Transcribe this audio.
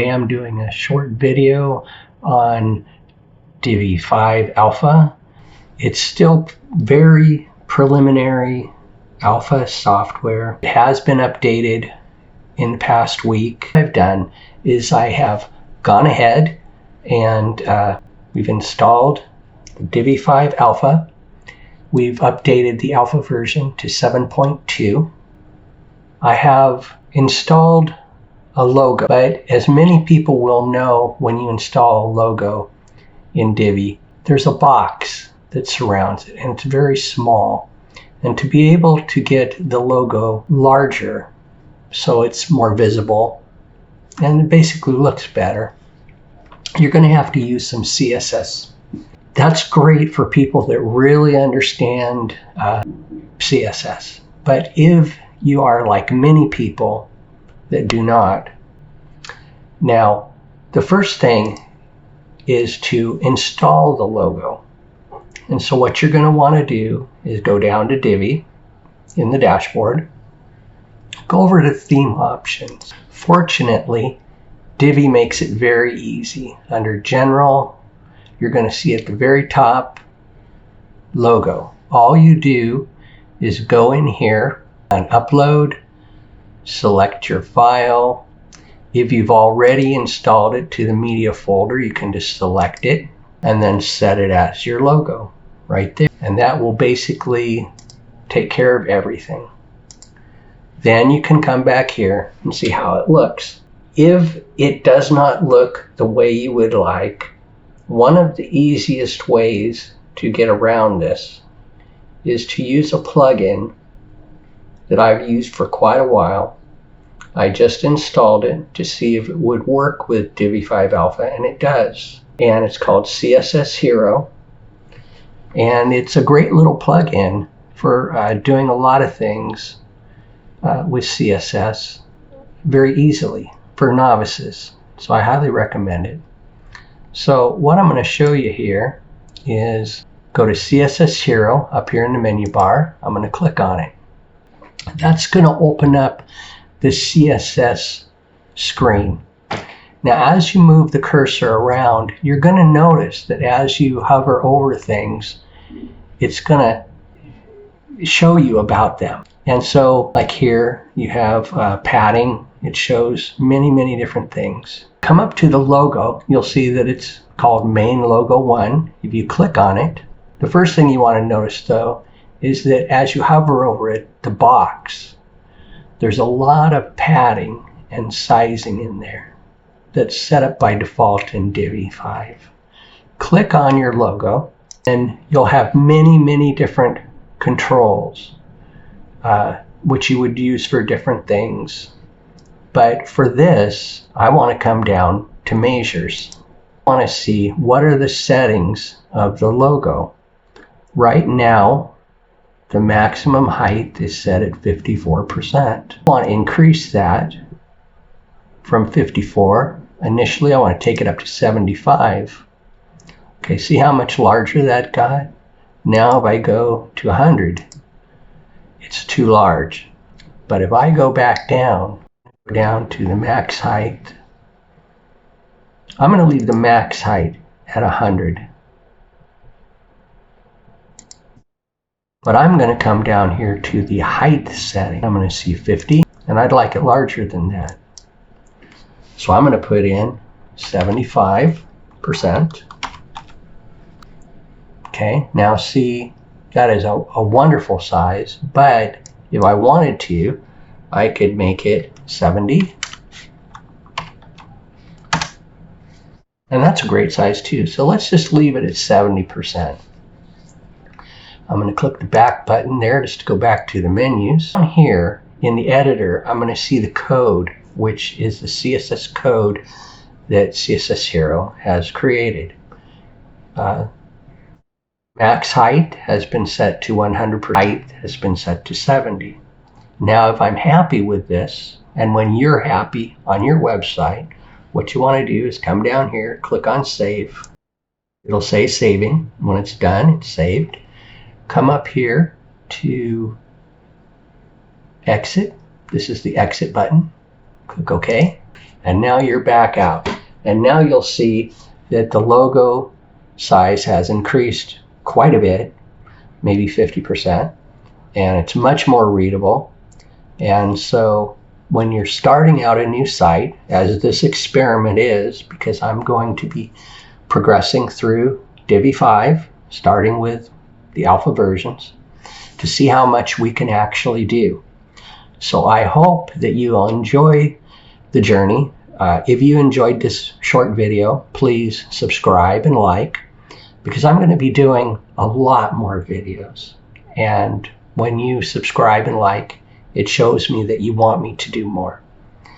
Today I'm doing a short video on Divi 5 Alpha. It's still very preliminary alpha software. It has been updated in the past week. What I've done is I have gone ahead and we've installed the Divi 5 Alpha. We've updated the alpha version to 7.2. I have installed a logo, but as many people will know, when you install a logo in Divi, there's a box that surrounds it, and it's very small. And to be able to get the logo larger so it's more visible and it basically looks better, you're going to have to use some CSS. That's great for people that really understand CSS. But if you are like many people that do not. Now, the first thing is to install the logo. And so what you're going to want to do is go down to Divi in the dashboard, go over to theme options. Fortunately, Divi makes it very easy. Under General, you're going to see at the very top, Logo. All you do is go in here and upload, select your file. If you've already installed it to the media folder, you can just select it and then set it as your logo right there. And that will basically take care of everything. Then you can come back here and see how it looks. If it does not look the way you would like, one of the easiest ways to get around this is to use a plugin that I've used for quite a while. I just installed it to see if it would work with Divi 5 Alpha, and it does. And it's called CSS Hero. And it's a great little plugin for doing a lot of things with CSS very easily for novices. So I highly recommend it. So what I'm going to show you here is go to CSS Hero up here in the menu bar. I'm going to click on it. That's going to open up the CSS screen. Now, as you move the cursor around, you're going to notice that as you hover over things, it's going to show you about them. And so, like here, you have padding. It shows many, many different things. Come up to the logo, you'll see that it's called Main Logo 1. If you click on it, the first thing you want to notice, though, is that as you hover over it, the box, there's a lot of padding and sizing in there that's set up by default in Divi 5. Click on your logo and you'll have many, many different controls which you would use for different things. But for this, I want to come down to measures. I want to see what are the settings of the logo. Right now, the maximum height is set at 54%. I want to increase that from 54. Initially, I want to take it up to 75. Okay, see how much larger that got? Now if I go to 100, it's too large. But if I go back down to the max height, I'm going to leave the max height at 100. But I'm going to come down here to the height setting. I'm going to see 50, and I'd like it larger than that. So I'm going to put in 75%. Okay, now see, that is a wonderful size, but if I wanted to, I could make it 70. And that's a great size too. So let's just leave it at 70%. I'm going to click the back button there just to go back to the menus. Down here in the editor, I'm going to see the code, which is the CSS code that CSS Hero has created. Max height has been set to 100%. Height has been set to 70. Now, if I'm happy with this, and when you're happy on your website, what you want to do is come down here, click on Save. It'll say saving. When it's done, it's saved. Come up here to Exit. This is the Exit button. Click OK. and now you're back out. And now you'll see that the logo size has increased quite a bit, maybe 50%, and it's much more readable. And so when you're starting out a new site, as this experiment is, because I'm going to be progressing through Divi 5, starting with the alpha versions, to see how much we can actually do. So I hope that you'll enjoy the journey. If you enjoyed this short video, please subscribe and like, because I'm going to be doing a lot more videos. And when you subscribe and like, it shows me that you want me to do more.